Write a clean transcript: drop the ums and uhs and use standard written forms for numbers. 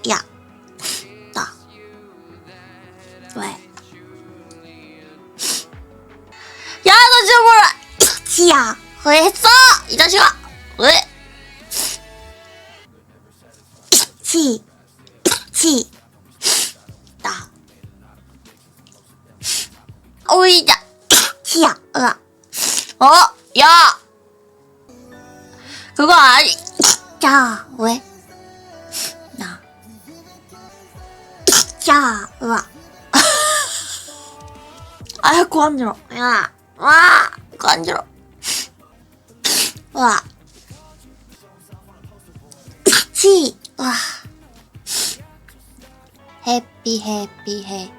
야, 나. 왜? 야, 너 지금 뭐라? 치야, 왜 했어? 이 자식아, 왜? 나. 오이자, 치야, 야! 그거 아니, 자, 왜? 나. 자, 아이, 간지러. 야, 간지러. 해피, 해.